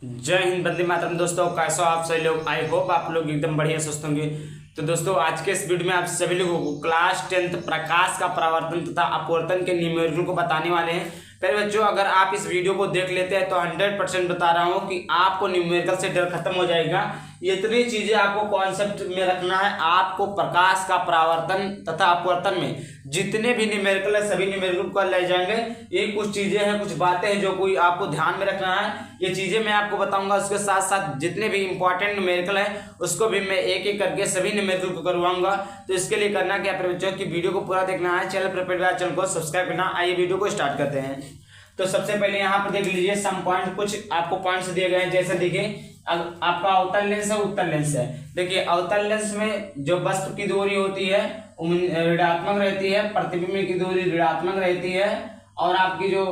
जय हिंद, वंदे मातरम। दोस्तों कैसे हो आप सभी लोग? आई होप आप लोग एकदम बढ़िया स्वस्थ होंगे। तो दोस्तों आज के इस वीडियो में आप सभी लोगों को क्लास 10 प्रकाश का परावर्तन तथा अपवर्तन के न्यूमेरिकल को बताने वाले हैं। पहले बच्चों, अगर आप इस वीडियो को देख लेते हैं तो 100% बता रहा हूँ कि आपको न्यूमेरिकल से डर खत्म हो जाएगा। इतनी चीजें आपको कॉन्सेप्ट में रखना है। आपको प्रकाश का परावर्तन तथा अपवर्तन में जितने भी न्यूमेरिकल है सभी न्यूमेरिकल को ले जाएंगे। ये कुछ चीजें हैं, कुछ बातें हैं जो कोई आपको ध्यान में रखना है। ये चीजें मैं आपको बताऊंगा, उसके साथ साथ जितने भी इंपॉर्टेंट न्यूमेरिकल है उसको भी मैं एक एक करके सभी न्यूमेरिकल को करवाऊंगा। तो इसके लिए करना क्या है बच्चों की वीडियो को पूरा देखना है। चैनल पर चैनल को सब्सक्राइब करना। आइए वीडियो को स्टार्ट करते हैं। तो सबसे पहले यहाँ पर देख लीजिए सम पॉइंट, कुछ आपको पॉइंट्स दिए गए हैं। जैसे देखिए आपका अवतल लेंस है, उत्तल लेंस है। देखिए अवतल लेंस में जो वस्तु की दूरी होती है ऋणात्मक रहती है, प्रतिबिंब की दूरी ऋणात्मक रहती है, और आपकी जो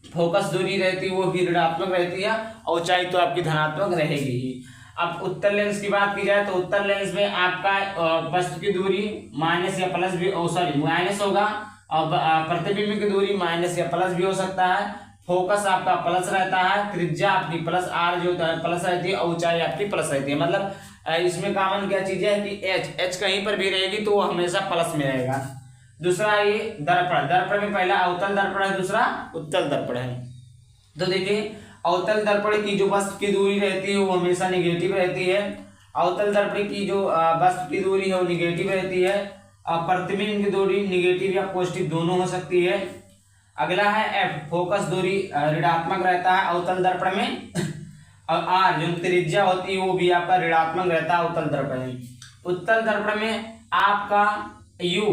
फोकस दूरी रहती है वो भी ऋणात्मक रहती है, और ऊंचाई तो आपकी धनात्मक रहेगी ही। अब उत्तल लेंस की बात की जाए तो उत्तल लेंस में आपका वस्तु की दूरी माइनस या प्लस भी माइनस होगा, और प्रतिबिंब की दूरी माइनस या प्लस भी हो सकता है। फोकस आपका प्लस रहता है, त्रिज्या आपकी प्लस आर जो होता है प्लस रहती है, और ऊंचाई आपकी प्लस रहती है। मतलब इसमें कॉमन क्या चीज है कि एच कहीं पर भी रहेगी तो वो हमेशा प्लस में रहेगा। दूसरा ये दर्पण, दर्पण में पहला अवतल दर्पण है, दूसरा उत्तल दर्पण है। तो देखिए अवतल दर्पण की जो वस्तु की दूरी रहती है वो हमेशा निगेटिव रहती है। अवतल दर्पण की जो वस्तु की दूरी है वो निगेटिव रहती है। प्रतिबिंब की दूरी निगेटिव या पॉजिटिव दोनों हो सकती है। अगला है एफ, फोकस दूरी ऋणात्मक रहता है अवतल दर्पण में। और आर जो त्रिज्या होती है वो भी आपका ऋणात्मक रहता है अवतल दर्पण में। उत्तल दर्पण में आपका यू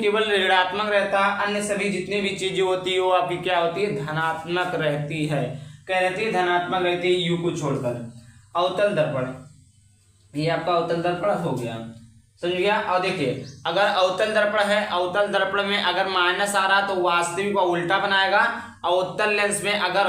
केवल ऋणात्मक रहता है, अन्य सभी जितनी भी चीजें होती है वो आपकी क्या होती है, धनात्मक रहती है। क्या रहती है? धनात्मक रहती है, यू को छोड़कर। अवतल दर्पण, ये आपका अवतल दर्पण हो गया, समझ गया। और देखिए अगर अवतल दर्पण है, अवतल दर्पण में अगर माइनस आ रहा तो वास्तविक को उल्टा बनाएगा, और उत्तल लेंस में अगर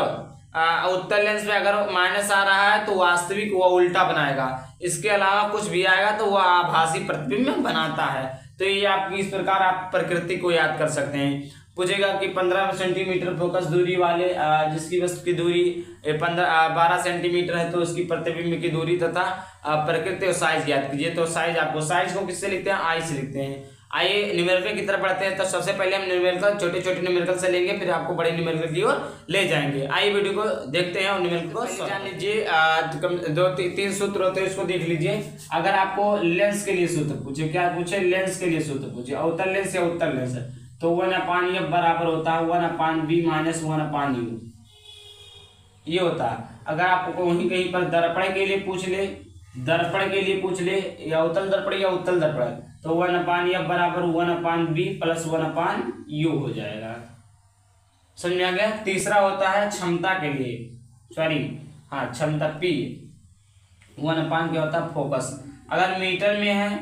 माइनस आ रहा है तो वास्तविक वो उल्टा बनाएगा। इसके अलावा कुछ भी आएगा तो वह आभासी प्रतिबिंब बनाता है। तो ये आपकी इस प्रकार आप प्रकृति को याद कर सकते हैं। पूछेगा कि 15 सेंटीमीटर फोकस दूरी वाले जिसकी वस्तु की दूरी 12 सेंटीमीटर है तो उसकी प्रतिबिंब की दूरी तथा प्रकृति और साइज याद कीजिए। तो साइज को किससे लिखते हैं? आई से लिखते हैं। आइए न्यूमेरिकल की तरफ बढ़ते हैं। तो सबसे पहले हम न्यूमेरिकल छोटे छोटे न्यूमेरिकल से लेंगे, फिर आपको बड़े न्यूमेरिकल की ओर ले जाएंगे। आइए वीडियो को देखते हैं और न्यूमेरिकल को जान लीजिए। तीन सूत्र होते हैं, इसको देख लीजिए। अगर आपको लेंस के लिए सूत्र पूछे, क्या पूछे? लेंस के लिए सूत्र पूछे, अवतल लेंस या उत्तल लेंस है तो 1/f बराबर होता है 1/b माइनस 1/u, ये होता है। अगर आपको वहीं कहीं पर दर्पण के लिए पूछ ले, या अवतल दर्पण या उत्तल दर्पण, तो 1/f बराबर 1/b प्लस 1/u हो जाएगा। समझ में आ गया? तीसरा होता है क्षमता के लिए, क्षमता P 1/, क्या होता है? फोकस। अगर मीटर में है,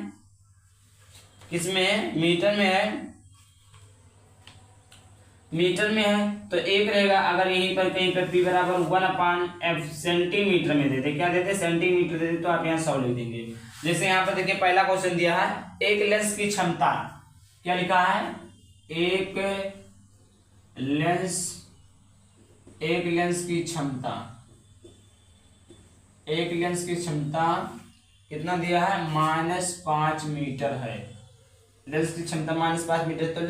किसमें है? मीटर में है तो एक रहेगा। अगर यहीं पर कहीं पर P बराबर 1/f सेंटीमीटर में देते, क्या देते? सेंटीमीटर देते, तो आप यहाँ 100 लिख देंगे। जैसे यहाँ पर देखिए पहला क्वेश्चन दिया है, एक लेंस की क्षमता, क्या लिखा है? एक लेंस की क्षमता कितना दिया है? -5 मीटर है। लेंस की क्षमता -5 मीटर। तो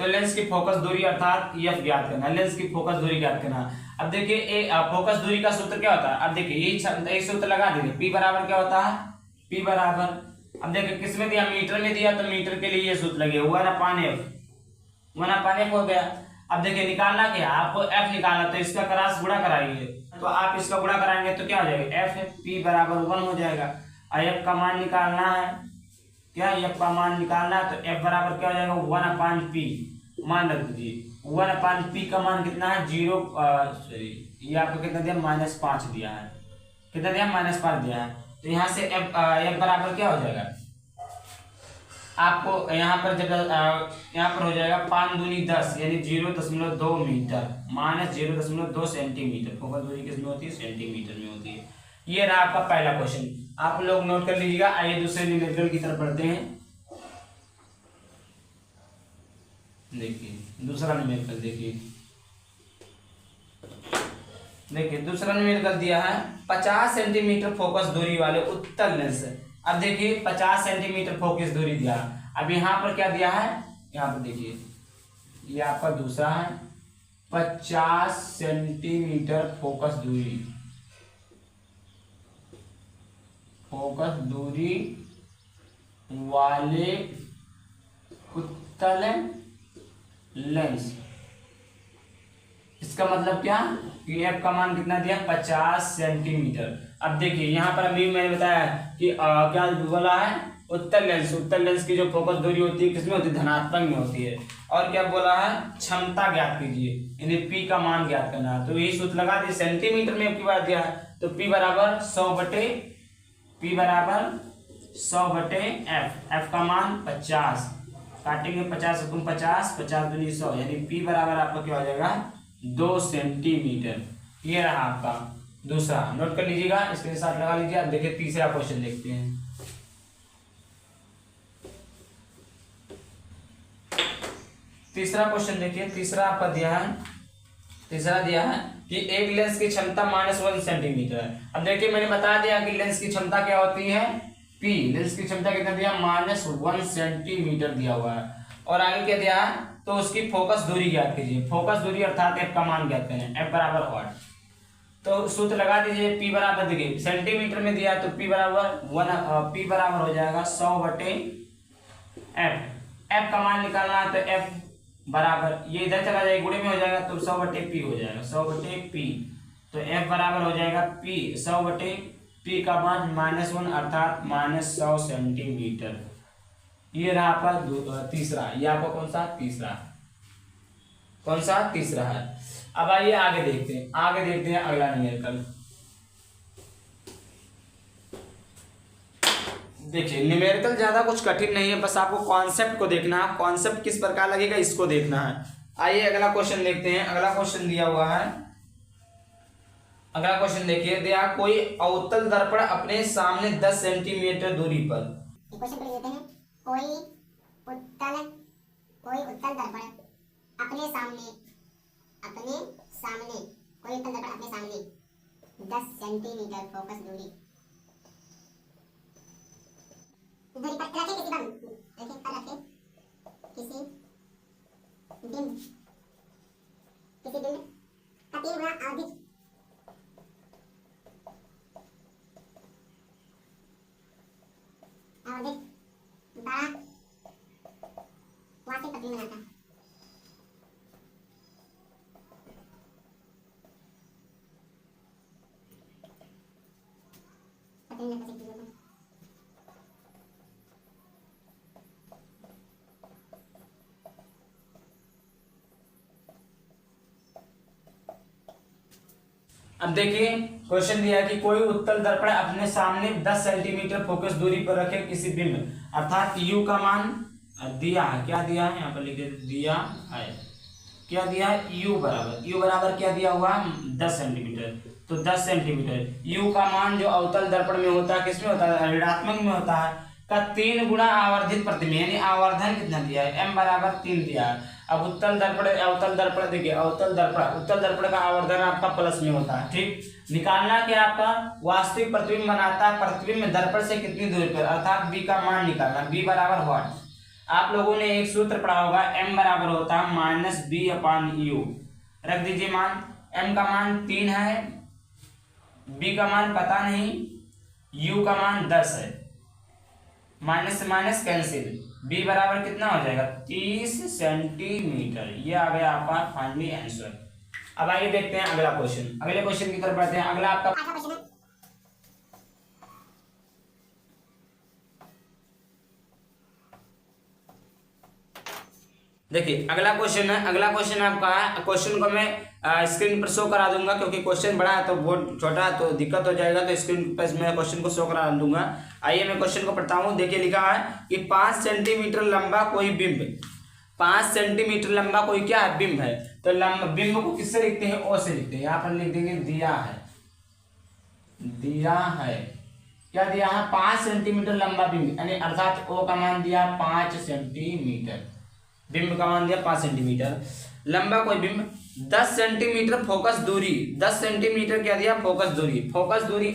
लेंस की फोकस दूरी अर्थात F ज्ञात करना, लेंस की फोकस दूरी ज्ञात करना। अब देखिए फोकस दूरी का सूत्र क्या होता है? अब देखिए ये एक सूत्र लगा देंगे। P बराबर क्या होता है? P बराबर, अब देखिए किस में दिया? मीटर में दिया, तो मीटर के लिए ये सूत्र लगे 1/f हो गया। अब देखिए निकालना क्या है आपको? F निकालना, तो इसका क्रॉस गुणा कराइए, तो आप इसका गुणा कराएंगे तो क्या हो जाएगा? F P बराबर 1 हो जाएगा। F का मान निकालना है, क्या F का मान निकालना है, तो F बराबर क्या हो जाएगा? 1/p मान रख दीजिए। 1/p का मान कितना है? ये आपको कितना दिया? -5 दिया है। कितना दिया? -5 दिया है। तो यहाँ से F बराबर क्या हो जाएगा आपको? यहाँ पर जब यहाँ पर हो जाएगा 5 दूनी 10 यानी 0.2 मीटर माइनस 0.2 सेंटीमीटर। फोकस दूरी किसमें होती है? सेंटीमीटर में होती है। ये रहा आपका पहला क्वेश्चन, आप लोग नोट कर लीजिएगा। आइए दूसरे न्यूमेरिकल की तरफ बढ़ते हैं। देखिए दूसरा न्यूमेरिकल देखिए, देखिए दूसरा न्यूमेरिकल दिया है 50 सेंटीमीटर फोकस दूरी वाले उत्तल लेंस। अब देखिए 50 सेंटीमीटर फोकस दूरी दिया। अब यहाँ पर क्या दिया है, यहाँ पर देखिए ये आपका दूसरा है 50 सेंटीमीटर फोकस दूरी वाले उत्तल लेंस। इसका मतलब क्या कि एफ का मान कितना दिया 50 सेंटीमीटर। अब देखिए यहाँ पर अभी मैंने बताया कि क्या बोला है, उत्तल लेंस की जो फोकस दूरी होती है किसमें होती है, धनात्मक में होती है। और क्या बोला है, क्षमता ज्ञात कीजिए, यानी पी का मान ज्ञात करना है। तो यही सूत्र लगा दिए, सेंटीमीटर में आपकी बात दिया है तो पी बराबर 100 बटे एफ का मान 50 काटेंगे 50 गुण 50 50 दूनी 100 यानी पी बराबर आपका क्या हो जाएगा 2 सेंटीमीटर। ये रहा आपका दूसरा, नोट कर लीजिएगा, इसके साथ लगा लीजिए। अब देखिए तीसरा क्वेश्चन देखते हैं। तीसरा क्वेश्चन देखिए, तीसरा आपका दिया है कि एक लेंस की क्षमता -1 सेंटीमीटर है। अब देखिए मैंने बता दिया कि लेंस की क्षमता क्या होती है पी। लेंस की क्षमता कितना दिया -1 सेंटीमीटर दिया हुआ है। और आगे क्या दिया है, तो उसकी फोकस दूरी ज्ञात कीजिए। फोकस दूरी अर्थात एफ का मान ज्ञात करें, एफ बराबर वाट। तो सूत्र लगा दीजिए, पी बराबर देखिए सेंटीमीटर में दिया तो पी बराबर हो जाएगा 100 बटे एफ का मान निकालना है तो एफ बराबर ये इधर चला जाएगा गुणे में हो जाएगा तो 100 बटे पी हो जाएगा, 100 बटे पी। तो एफ बराबर हो जाएगा पी 100 बटे पी का मान -1 अर्थात -100 सेंटीमीटर। ये रहा आपका तीसरा। ये आपका कौन सा तीसरा है। अब आइए आगे देखते हैं अगला न्यूमेरिकल। देखिए न्यूमेरिकल ज्यादा कुछ कठिन नहीं है, बस आपको कॉन्सेप्ट को देखना है, कॉन्सेप्ट किस प्रकार लगेगा इसको देखना है। आइए अगला क्वेश्चन देखते हैं। अगला क्वेश्चन दिया हुआ है, अगला क्वेश्चन देखिए दिया कोई अवतल दर्पण अपने सामने 10 सेंटीमीटर दूरी पर। क्वेश्चन को लेते हैं, कोई उत्तल दर्पण अपने सामने 10 सेंटीमीटर फोकस दूरी पर रखे किसी बिंब का 3 गुना अधिक बड़ा वास्तविक प्रतिबिंब बनाता है। अब देखिए क्वेश्चन दिया है कि कोई उत्तल दर्पण अपने सामने 10 सेंटीमीटर फोकस दूरी पर रखे किसी बिंब अर्थात u का मान दिया है। क्या दिया है, यहाँ पर लिखे दिया है, क्या दिया है u बराबर क्या दिया हुआ 10 सेंटीमीटर। तो 10 सेंटीमीटर u का मान जो अवतल दर्पण में होता है किसमें होता है, ऋणात्मक में होता है, का 3 गुना आवर्धित प्रतिबिंब यानी आवर्धन कितना दिया है m बराबर 3 दिया है। अब उत्तल दर्पण देखिए उत्तल दर्पण का आवर्धन आपका प्लस में होता है। ठीक, निकालना क्या आपका वास्तविक प्रतिबिंब बनाता है प्रतिबिंब दर्पण से कितनी दूरी पर अर्थात b का मान निकालना, b बराबर वाट। आप लोगों ने एक सूत्र पढ़ा होगा m बराबर होता है -b/u। रख दीजिए मान, m का मान 3 है, b का मान पता नहीं, u का मान 10 है, माइनस से माइनस कैंसिल, b बराबर कितना हो जाएगा 30 सेंटीमीटर। ये आ गया आपका फाइनली आंसर। अब आइए देखते हैं अगला क्वेश्चन, अगले क्वेश्चन की तरफ बढ़ते हैं। अगला आपका क्वेश्चन है, देखिए अगला क्वेश्चन आपका है। क्वेश्चन को मैं स्क्रीन पर शो करा दूंगा क्योंकि क्वेश्चन बड़ा है तो बहुत छोटा है तो दिक्कत हो जाएगा, तो स्क्रीन पर मैं क्वेश्चन को शो करा दूंगा। आइए मैं क्वेश्चन को पढ़ता हूँ। देखिए लिखा है कि 5 सेंटीमीटर लंबा कोई बिंब, 5 सेंटीमीटर लंबा कोई क्या है बिंब है, तो बिंब को किससे लिखते हैं, ओ से लिखते हैं। यहाँ पर लिख देंगे दिया है, क्या दिया है 5 सेंटीमीटर लंबा बिंब यानी अर्थात ओ का मान दिया 5 सेंटीमीटर, बिंब का मान दिया 5 सेंटीमीटर लंबा कोई बिंब 10 सेंटीमीटर फोकस दूरी, 10 सेंटीमीटर क्या दिया फोकस दूरी, फोकस दूरी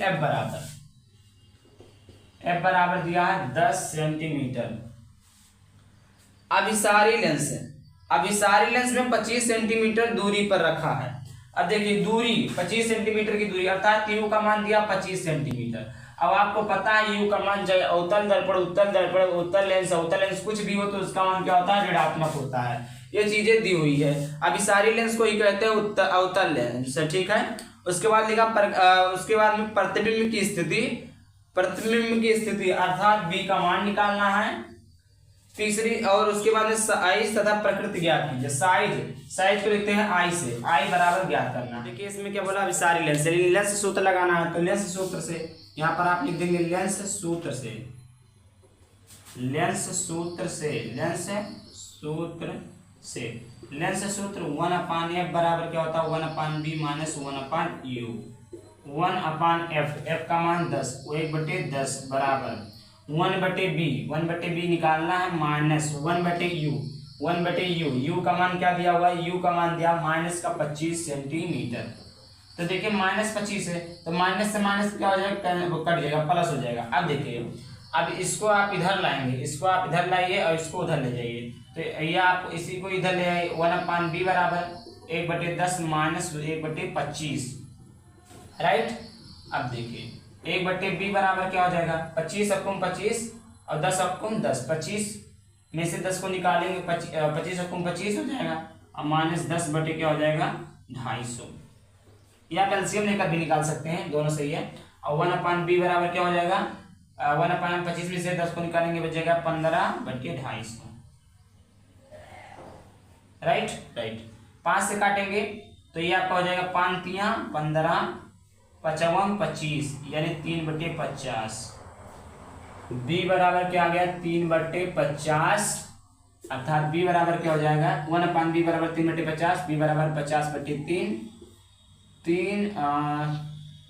F बराबर दिया है 10 सेंटीमीटर। अभिसारी लेंस है, अभिसारी लेंस में 25 सेंटीमीटर दूरी पर रखा है। अब देखिए दूरी 25 सेंटीमीटर की दूरी, अर्थात यू का मान दिया 25 सेंटीमीटर। अब आपको पता है यू का मान चाहे अवतल दर्पण, उत्तल दर्पण, उत्तल लेंस कुछ भी हो तो उसका मान क्या होता है, ऋणात्मक होता है। ये चीजें दी हुई है। अभिसारी लेंस को ही कहते हैं अवतल लेंस, ठीक है। उसके बाद लिखा उसके बाद में प्रतिबिंब की स्थिति, प्रतिबिंब की स्थिति अर्थात बी का मान निकालना है। तीसरी और उसके बाद में साइज तथा प्रकृति ज्ञात कीजिए। साइज को लिखते हैं आई से, आई बराबर ज्ञात करना। देखिए इसमें क्या बोला, अभिसारी लेंस, लेंस सूत्र लगाना है। तो लेंस सूत्र से यहाँ पर आप लिख देंगे लेंस सूत्र से, लेंस सूत्र से, लेंस सूत्र से, लेंस सूत्र 1/f बराबर क्या होता है 1/b minus 1/u, 1/f, f का मान 10, 1/10 बराबर 1/b निकालना है माइनस 1/u, 1/u, u का मान क्या दिया हुआ है, u का मान दिया माइनस का 25 सेंटीमीटर। तो देखिए -25 है तो माइनस से माइनस क्या हो जाएगा, कट जाएगा, प्लस हो जाएगा। अब देखिए अब इसको आप इधर लाएंगे, इसको आप इधर लाइए और इसको उधर ले जाइए। तो ये आप इसी को इधर ले आइए, 1/b बराबर 1/10 माइनस 1/25, राइट। अब देखिए 1/b बराबर क्या हो जाएगा 25 अकुम 25 और 10 अकुम 10, 25 में से 10 को निकालेंगे 25 अकुम 25 हो जाएगा और माइनस 10 बटे क्या हो जाएगा 250, या कैल्शियम लेकर भी निकाल सकते हैं, दोनों सही है। और 1/b बराबर क्या हो जाएगा 1/25 में से 10 को निकालेंगे बचेगा 15/250, राइट। 5 से काटेंगे तो ये आपका हो जाएगा 5 तियां 15, 55 25 यानी 3/50। b बराबर क्या आ गया 3/50, अर्थात b बराबर क्या हो जाएगा 1/b बराबर 3/50, b बराबर 50/3, 3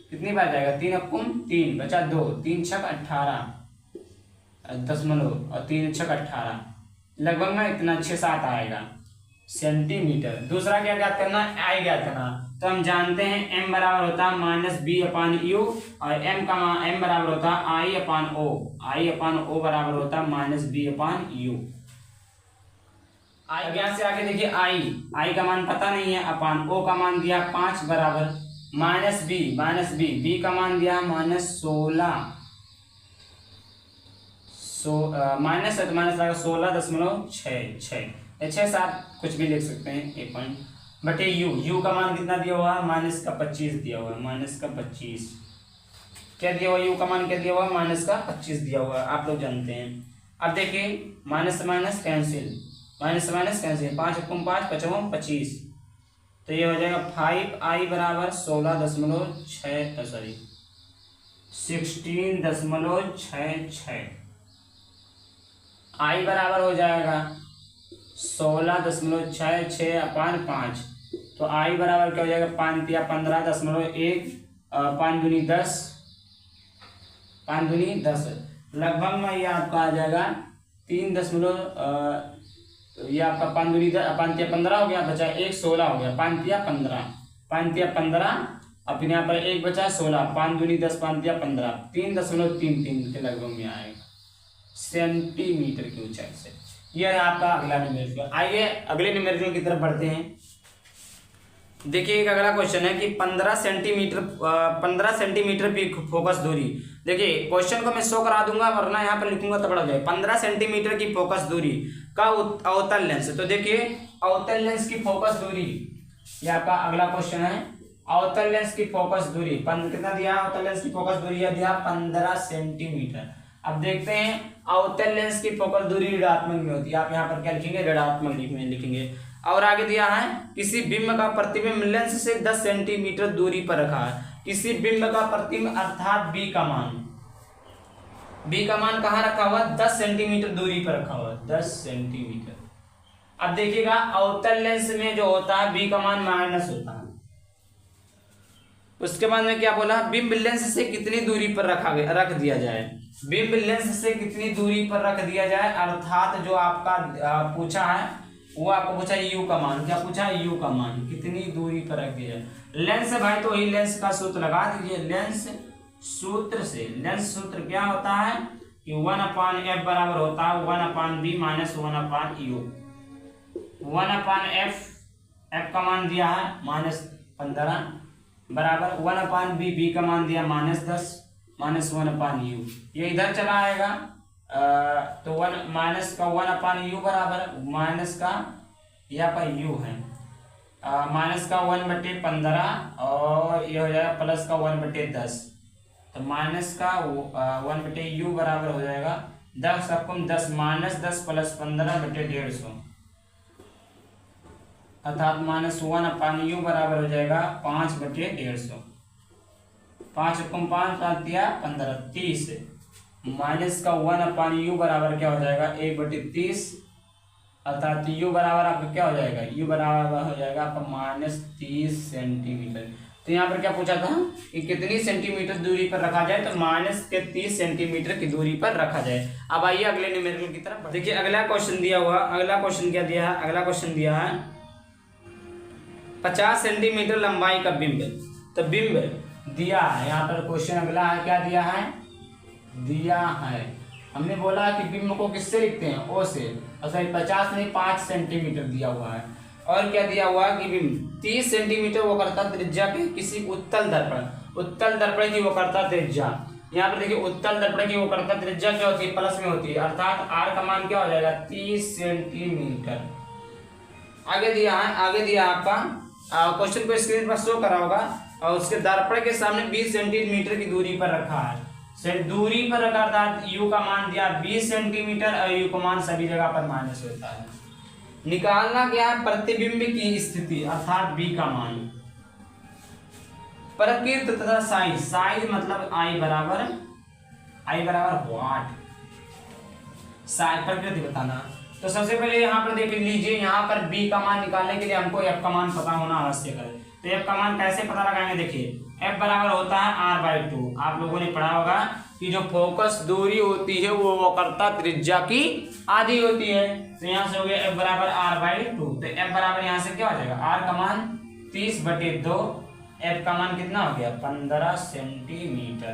कितनी बार जाएगा 3 अकुम 3 बचा 2, 3 छक 18 दशमलव और 3 छक 18, लगभग में इतना 6-7 आएगा सेंटीमीटर। दूसरा क्या ज्ञात करना है, आई ज्ञात करना। तो हम जानते हैं m बराबर होता है -b/u और m बराबर होता है i/o, i/o बराबर होता है -b/u। आई ज्ञात से आगे देखिए आई का मान पता नहीं है, अपान o का मान दिया 5 बराबर -b का मान दिया -16, माइनस 16.66 6-7 कुछ भी लिख सकते हैं, 1 पॉइंट बटे यू का मान कितना दिया हुआ है -25 दिया हुआ है, -25 क्या दिया हुआ, यू का मान क्या दिया हुआ है -25 दिया हुआ है, आप लोग जानते हैं। अब देखिए माइनस से माइनस कैंसिल, 5 अकुम 5 55 25, तो ये हो जाएगा 5i बराबर 16.66, i बराबर हो जाएगा 16.66/5, तो i बराबर क्या हो जाएगा 5 या 15.1, 5 दूनी 10, 5 दूनी 10, लगभग में ये आपका आ जाएगा 3 ये आपका 5 दूनी 5 या 15 हो गया, बचा 1 16 हो गया, 5 या 15 अब फिर यहाँ पर 1 बचा 16, 5 दूनी 10, 5 या 15, 3.33 के लगभग में आएगा सेंटीमीटर की ऊंचाई से। यह है आपका अगला न्यूमेरिकल। आइए अगले न्यूमेरिकल की तरफ बढ़ते हैं। देखिए एक अगला क्वेश्चन है कि 15 सेंटीमीटर की फोकस दूरी। देखिए क्वेश्चन को मैं शो करा दूंगा वरना यहाँ पर लिखूंगा तो बड़ा हो जाए। 15 सेंटीमीटर की फोकस दूरी का अवतल लेंस। तो देखिए अवतल लेंस की फोकस दूरी, ये आपका अगला क्वेश्चन है। अवतल लेंस की फोकस दूरी कितना दिया, अवतल लेंस की फोकस दूरी दिया 15 सेंटीमीटर। अब देखते हैं अवतल लेंस की फोकस दूरी ऋणात्मक में होती है, आप यहाँ पर क्या लिखेंगे, ऋणात्मक में लिखेंगे। और आगे दिया है किसी बिंब का प्रतिबिंब लेंस से 10 सेंटीमीटर दूरी पर रखा है। किसी बिंब का प्रतिबिंब अर्थात बी का मान कहाँ रखा हुआ, 10 सेंटीमीटर दूरी पर रखा हुआ, 10 सेंटीमीटर। अब देखिएगा अवतल लेंस में जो होता है बी का मान माइनस होता है। उसके बाद में क्या बोला, बिंब लेंस से कितनी दूरी पर रख दिया जाए, बिंब लेंस से कितनी दूरी पर रख दिया जाए, अर्थात जो आपका पूछा है वो आपको पूछा यू का मान, क्या पूछा यू का मान कितनी दूरी पर रख दिया। लेंस है भाई तो वही लेंस का सूत्र लगा दीजिए। लेंस सूत्र से, लेंस सूत्र क्या होता है कि 1/f बराबर होता है 1/b minus 1/u। 1/f f का मान दिया है -15 बराबर 1/b b का मान दिया -10 माइनस 1/u। ये इधर चला आएगा तो 1 माइनस का 1/u बराबर माइनस का यहाँ पर u है माइनस का 1/15 और ये हो जाएगा प्लस का 1/10। तो माइनस का 1/u बराबर हो जाएगा 10 रकम 10 -10 प्लस 15/150 अर्थात -1/u बराबर हो जाएगा 5/150। 5 रकम 5 सात दिया 15 30 माइनस का 1/u बराबर क्या हो जाएगा 1/30 अर्थात u बराबर आपका क्या हो जाएगा u बराबर हो जाएगा आपका -30 सेंटीमीटर। तो यहाँ पर क्या पूछा था कि कितनी सेंटीमीटर दूरी पर रखा जाए, तो -30 सेंटीमीटर की दूरी पर रखा जाए। अब आइए अगले न्यूमेरिकल की तरफ। देखिए अगला क्वेश्चन दिया हुआ, अगला क्वेश्चन क्या दिया है, अगला क्वेश्चन दिया है 50 सेंटीमीटर लंबाई का बिंब। तो बिंब दिया है, यहाँ पर क्वेश्चन अगला है क्या दिया है, दिया है हमने बोला कि बिंब को किससे लिखते हैं ओ से, और सॉरी 50 नहीं 5 सेंटीमीटर दिया हुआ है। और क्या दिया हुआ है कि बिंब 30 सेंटीमीटर वो करता त्रिज्या के किसी उत्तल दर्पण की वो करता त्रिज्या। यहाँ पर देखिए उत्तल दर्पण की वो करता त्रिज्या क्या होती है प्लस में होती है, अर्थात r का मान क्या हो जाएगा 30 सेंटीमीटर। आगे दिया है, आगे दिया आपका क्वेश्चन को स्क्रीन पर शो करा होगा और उसके दर्पण के सामने 20 सेंटीमीटर की दूरी पर रखा है। दूरी पर रखा अर्थात u का मान दिया 20 सेंटीमीटर और u का मान सभी जगह पर माइनस होता है। निकालना क्या है प्रतिबिंब की स्थिति अर्थात b का मान। प्रकृति तथा साइज, साइज मतलब I बराबर वाट, साइज प्रकृति बताना। तो सबसे पहले यहाँ पर देख लीजिए, यहाँ पर b का मान निकालने के लिए हमको f का मान पता होना आवश्यक है। तो f का मान कैसे पता लगाएंगे, देखिए f बराबर होता है r/2। आप लोगों ने पढ़ा होगा कि जो फोकस दूरी होती है वो वक्रता त्रिज्या की आधी होती है। तो यहाँ से हो गया f बराबर r/2। तो f बराबर यहाँ से क्या हो जाएगा, r का मान 30/2, f का मान कितना हो गया 15 सेंटीमीटर।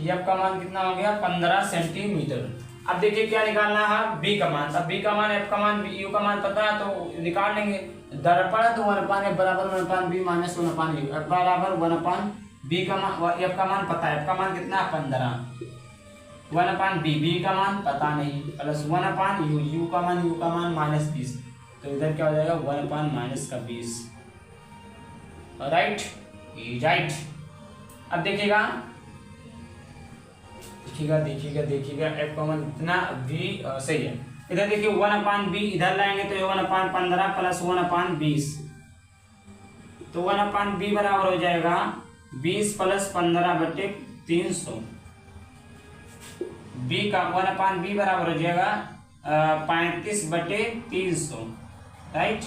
f का मान कितना हो गया 15 सेंटीमीटर। अब देखिए क्या निकालना है b का मान। अब b का मान f का मान u का मान पता है तो निकाल लेंगे। दर्पण तो 1/f बराबर 1/b माइनस 1/u, f बराबर 1/b का मान, f का मान पता है, f का मान कितना 15, 1/b, b का मान पता नहीं, प्लस 1/u, u का मान -20। तो इधर क्या हो जाएगा 1/-20। राइट। अब देखिएगा f का मान इतना v सही है। इधर देखिए 1/b इधर लाएंगे तो 1/15 प्लस 1/20। तो 1/b बराबर हो जाएगा 20 प्लस 15/300। b का 1/b बराबर हो जाएगा 35/300। राइट,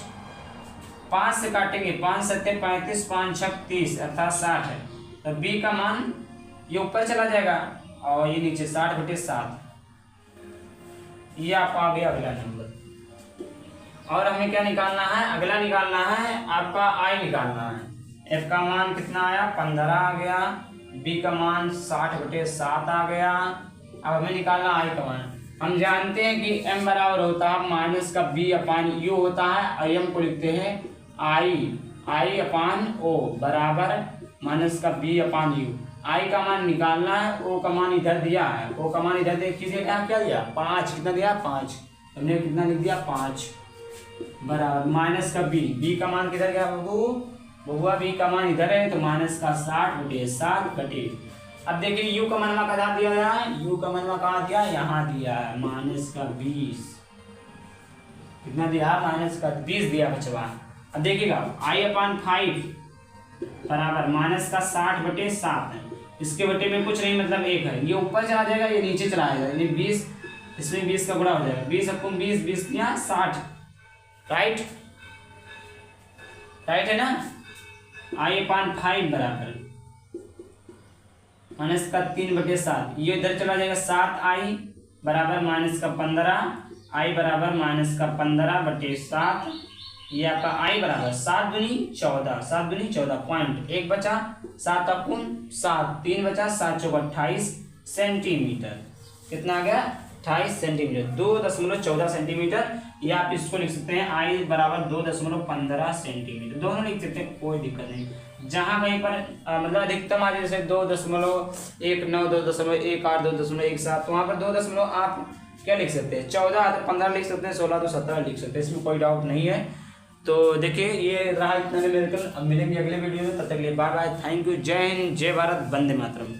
5 से काटेंगे, 5 7 35, 5 6 30 अर्थात 60 है। तो b का मान ये ऊपर चला जाएगा और ये नीचे 60/7। ये आपका आ गया अगला नंबर। और हमें क्या निकालना है, अगला निकालना है आपका I निकालना है। f का मान कितना आया 15 आ गया, b का मान 60/7 आ गया। अब हमें निकालना I का मान। हम जानते हैं कि m बराबर होता है माइनस का b/u होता है और m को लिखते हैं I/O बराबर माइनस का b/u। I का मान निकालना है, O का मान इधर दिया है, O का मान इधर देखिए क्या दिया 5, कितना दिया 5, हमने कितना लिख दिया 5 बराबर माइनस का b का मान किधर गया बबुआ b का मान इधर है तो माइनस का 60/7। अब देखिए u का मान कहाँ दिया गया है, u का मान कहाँ दिया यहाँ दिया है माइनस का 20, कितना दिया माइनस का 20 दिया बचवा। अब देखिएगा I/5 बराबर माइनस का 60/7 है, इसके बटे में कुछ नहीं मतलब 1 है, ये ऊपर चला जाएगा ये नीचे चला जाएगा, यानी 20 इसमें 20 का गुणा हो जाएगा, 20/20 20 या 60। राइट है ना। I/5 बराबर माइनस का 3/7, ये इधर चला जाएगा 7I बराबर माइनस का 15 आई बराबर -15/7, ये आपका आई बराबर 7 दूनी 14 पॉइंट 1 बचा, 7 अपूर्ण 7, 3 बचा, 7 चौक 28 सेंटीमीटर। कितना आ गया 28 सेंटीमीटर, 2.14 सेंटीमीटर। या आप इसको लिख सकते हैं आई बराबर 2.15 सेंटीमीटर, दोनों लिख सकते हैं, कोई दिक्कत नहीं। जहां कहीं पर मतलब अधिकतम आ जाए जैसे 2.19, 2.18, 2.17, तो वहां पर 2 आप क्या लिख सकते हैं 14 तो 15 लिख सकते हैं, 16 तो 17 लिख सकते हैं, इसमें कोई डाउट नहीं है। तो देखिए ये रहा इतना न्यूमेरिकल। अब मिलेंगे अगले वीडियो में, तब तक के लिए बाय बाय, थैंक यू, जय हिंद, जय भारत, वंदे मातरम।